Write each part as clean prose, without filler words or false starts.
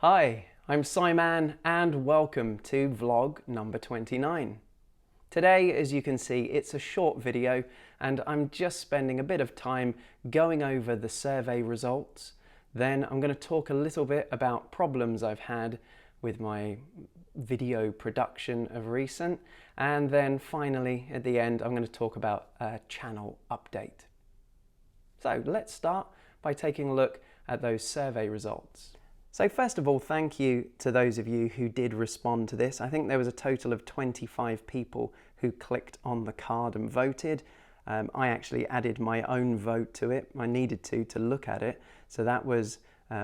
Hi, I'm Simon and welcome to vlog number 29. Today, as you can see, it's a short video and I'm just spending a bit of time going over the survey results. Then I'm going to talk a little bit about problems I've had with my video production of recent, and then finally at the end I'm going to talk about a channel update. So let's start by taking a look at those survey results. So first of all, thank you to those of you who did respond to this. I think there was a total of 25 people who clicked on the card and voted. I actually added my own vote to it. I needed to look at it. So that was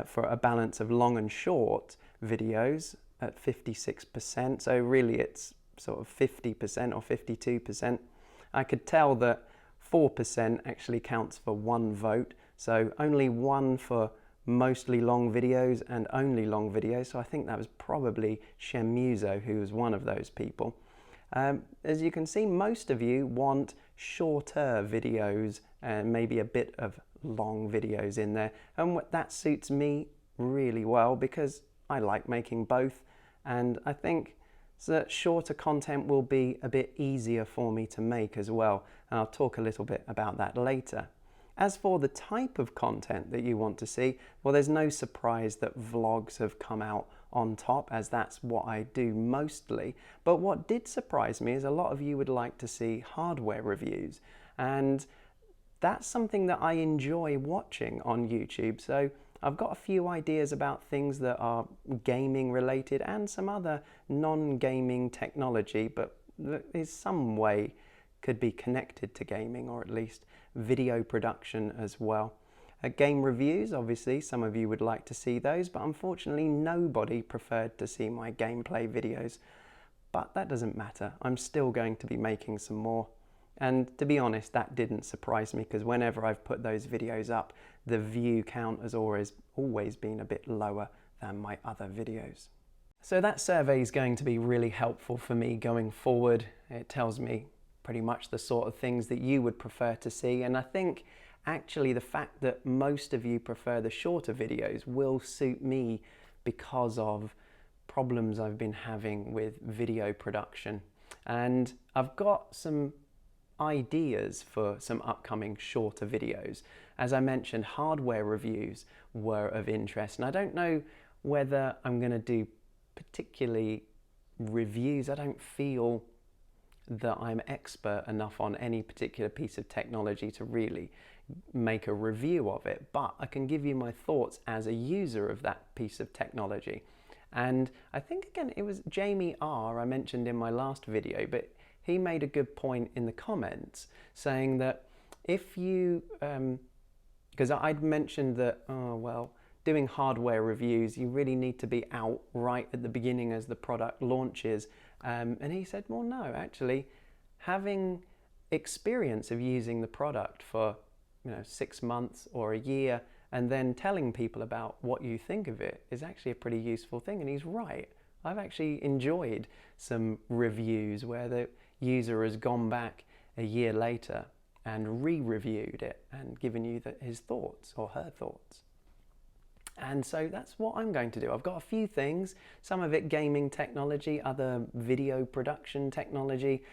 for a balance of long and short videos at 56%. So really it's sort of 50% or 52%. I could tell that 4% actually counts for one vote. So only one for mostly long videos and only long videos, so I think that was probably Shemuzo who was one of those people. As you can see, most of you want shorter videos and maybe a bit of long videos in there, and that suits me really well because I like making both, and I think that shorter content will be a bit easier for me to make as well, and I'll talk a little bit about that later. As for the type of content that you want to see, well, there's no surprise that vlogs have come out on top, as that's what I do mostly. But what did surprise me is a lot of you would like to see hardware reviews, and that's something that I enjoy watching on YouTube. So I've got a few ideas about things that are gaming related and some other non-gaming technology, but there's some way could be connected to gaming, or at least video production as well. Game reviews, obviously some of you would like to see those, but unfortunately nobody preferred to see my gameplay videos. But that doesn't matter, I'm still going to be making some more. And to be honest, that didn't surprise me, because whenever I've put those videos up, the view count has always been a bit lower than my other videos. So that survey is going to be really helpful for me going forward. It tells me pretty much the sort of things that you would prefer to see, and I think actually the fact that most of you prefer the shorter videos will suit me because of problems I've been having with video production. And I've got some ideas for some upcoming shorter videos. As I mentioned, hardware reviews were of interest, and I don't know whether I'm going to do particularly reviews. I don't feel that I'm expert enough on any particular piece of technology to really make a review of it, but I can give you my thoughts as a user of that piece of technology. And I think again it was Jamie R I mentioned in my last video, but he made a good point in the comments saying that if you because I'd mentioned that doing hardware reviews, you really need to be out right at the beginning as the product launches. And he said, well, no, actually, having experience of using the product for 6 months or a year, and then telling people about what you think of it is actually a pretty useful thing. And he's right. I've actually enjoyed some reviews where the user has gone back a year later and re-reviewed it and given you his thoughts or her thoughts. And so that's what I'm going to do. I've got a few things, some of it gaming technology, other video production technology,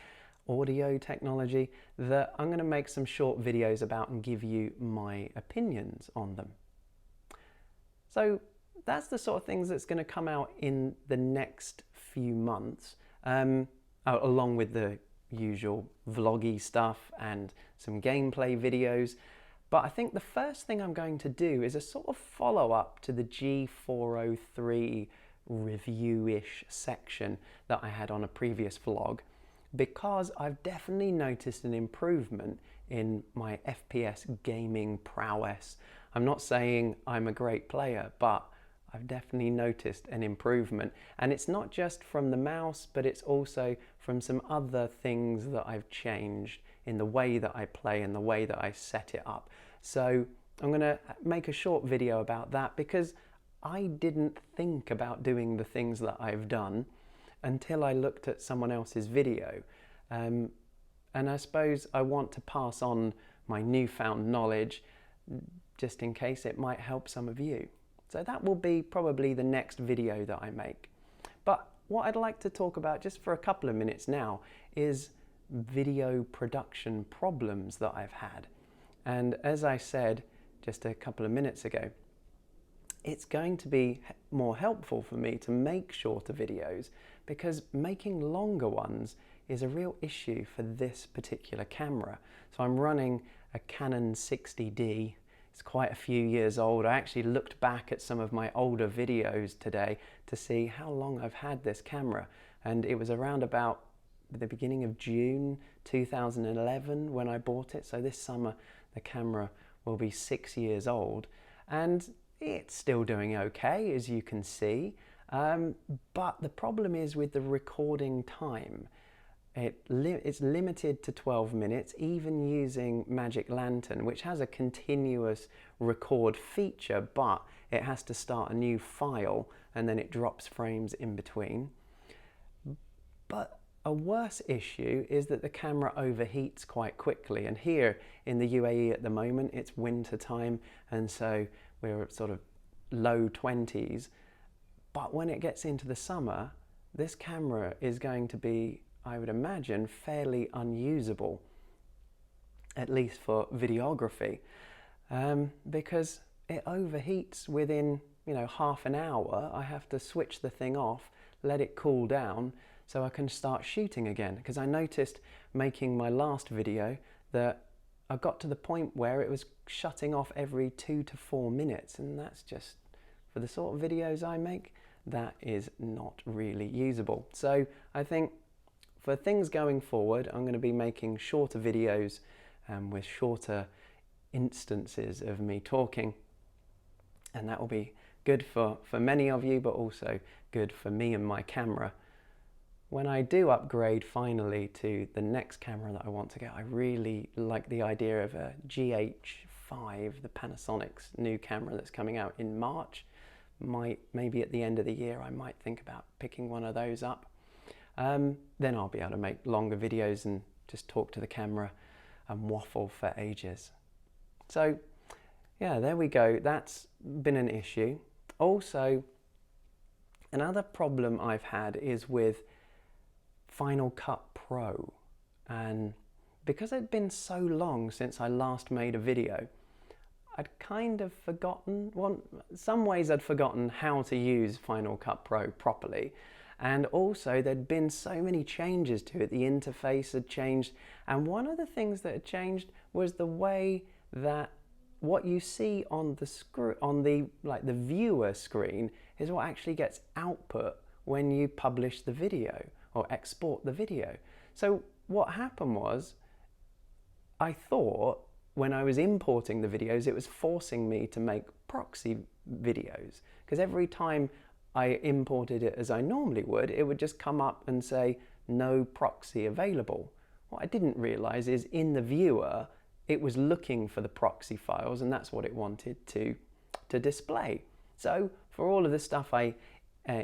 audio technology, that I'm going to make some short videos about and give you my opinions on them. So that's the sort of things that's going to come out in the next few months, along with the usual vloggy stuff and some gameplay videos. But I think the first thing I'm going to do is a sort of follow-up to the G403 review-ish section that I had on a previous vlog, because I've definitely noticed an improvement in my FPS gaming prowess. I'm not saying I'm a great player, but I've definitely noticed an improvement. And it's not just from the mouse, but it's also from some other things that I've changed in the way that I play and the way that I set it up. So I'm going to make a short video about that, because I didn't think about doing the things that I've done until I looked at someone else's video. And I suppose I want to pass on my newfound knowledge just in case it might help some of you. So that will be probably the next video that I make. But what I'd like to talk about just for a couple of minutes now is video production problems that I've had. And as I said just a couple of minutes ago, it's going to be more helpful for me to make shorter videos because making longer ones is a real issue for this particular camera. So I'm running a Canon 60D. It's quite a few years old. I actually looked back at some of my older videos today to see how long I've had this camera, and it was around about the beginning of June 2011 when I bought it. So this summer the camera will be 6 years old, and it's still doing okay, as you can see, but the problem is with the recording time. It's limited to 12 minutes, even using Magic Lantern, which has a continuous record feature, but it has to start a new file and then it drops frames in between. But a worse issue is that the camera overheats quite quickly, and here in the UAE at the moment it's winter time, and so we're at sort of low 20s, but when it gets into the summer, this camera is going to be, I would imagine, fairly unusable, at least for videography, because it overheats within, half an hour. I have to switch the thing off, let it cool down, so I can start shooting again. Because I noticed making my last video that I got to the point where it was shutting off every 2 to 4 minutes, and that's just, for the sort of videos I make, that is not really usable. So I think for things going forward, I'm going to be making shorter videos with shorter instances of me talking, and that will be good for many of you, but also good for me and my camera. When I do upgrade finally to the next camera that I want to get, I really like the idea of a GH5, the Panasonic's new camera that's coming out in March. Maybe at the end of the year I might think about picking one of those up. Then I'll be able to make longer videos and just talk to the camera and waffle for ages. So yeah, there we go. That's been an issue. Also, another problem I've had is with Final Cut Pro, and because it'd been so long since I last made a video, I'd kind of forgotten, some ways I'd forgotten how to use Final Cut Pro properly, and also there'd been so many changes to it. The interface had changed, and one of the things that had changed was the way that what you see on the the viewer screen is what actually gets output when you publish the video or export the video. So what happened was, I thought when I was importing the videos, it was forcing me to make proxy videos, because every time I imported it as I normally would, it would just come up and say, no proxy available. What I didn't realize is in the viewer, it was looking for the proxy files, and that's what it wanted to display. So for all of the stuff I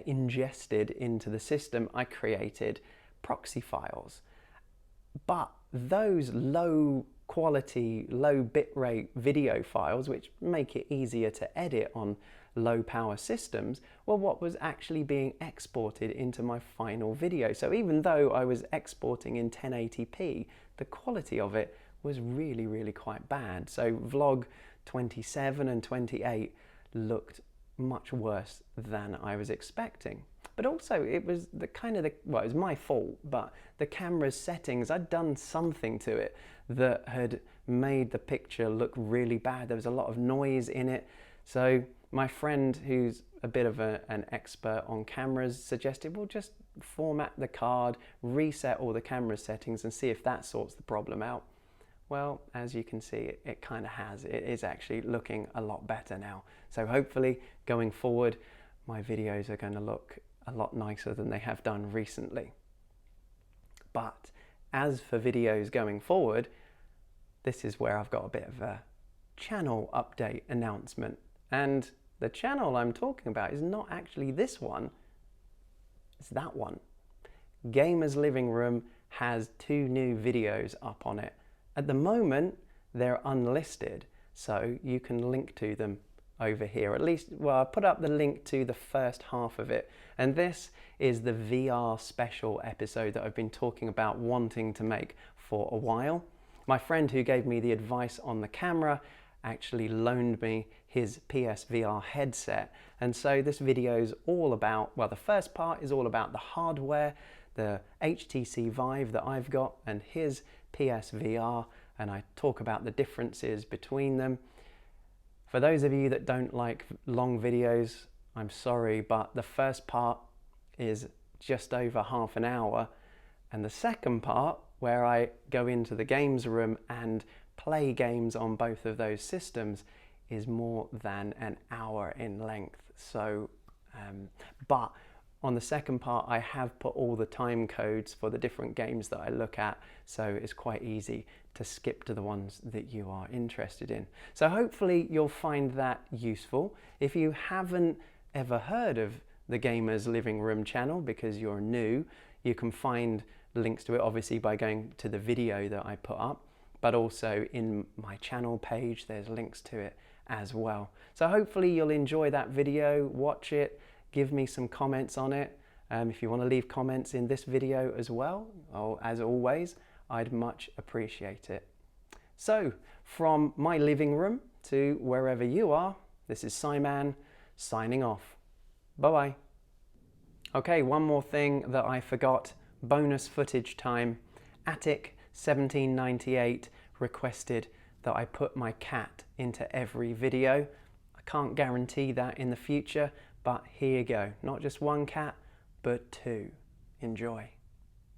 ingested into the system, I created proxy files. But those low quality, low bitrate video files, which make it easier to edit on low power systems, were what was actually being exported into my final video. So even though I was exporting in 1080p, the quality of it was really, really quite bad. So vlog 27 and 28 looked much worse than I was expecting. But also it was it was my fault, but the camera's settings, I'd done something to it that had made the picture look really bad. There was a lot of noise in it. So my friend, who's a bit of an expert on cameras, suggested, well, just format the card, reset all the camera settings and see if that sorts the problem out. Well, as you can see, it kind of has. It is actually looking a lot better now. So hopefully going forward, my videos are going to look a lot nicer than they have done recently. But as for videos going forward, this is where I've got a bit of a channel update announcement. And the channel I'm talking about is not actually this one, it's that one. Gamer's Living Room has 2 new videos up on it. At the moment, they're unlisted, so you can link to them over here. At least, well, I put up the link to the first half of it. And this is the VR special episode that I've been talking about wanting to make for a while. My friend who gave me the advice on the camera actually loaned me his PSVR headset. And so this video is all about, well, the first part is all about the hardware, the HTC Vive that I've got and his PSVR, and I talk about the differences between them. For those of you that don't like long videos, I'm sorry, but the first part is just over half an hour, and the second part, where I go into the games room and play games on both of those systems, is more than an hour in length. So, but on the second part, I have put all the time codes for the different games that I look at, so it's quite easy to skip to the ones that you are interested in. So hopefully you'll find that useful. If you haven't ever heard of the Gamers Living Room channel because you're new, you can find links to it obviously by going to the video that I put up, but also in my channel page there's links to it as well. So hopefully you'll enjoy that video, watch it, give me some comments on it. If you want to leave comments in this video as well, as always, I'd much appreciate it. So from my living room to wherever you are, this is Simon signing off. Bye-bye. Okay, one more thing that I forgot, bonus footage time. Attic1798 requested that I put my cat into every video. I can't guarantee that in the future, but here you go. Not just one cat, but two. Enjoy.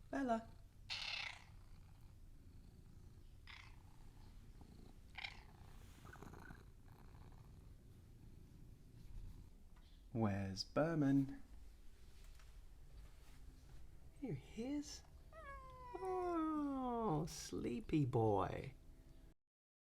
Bella. Where's Berman? Here he is. Oh, sleepy boy.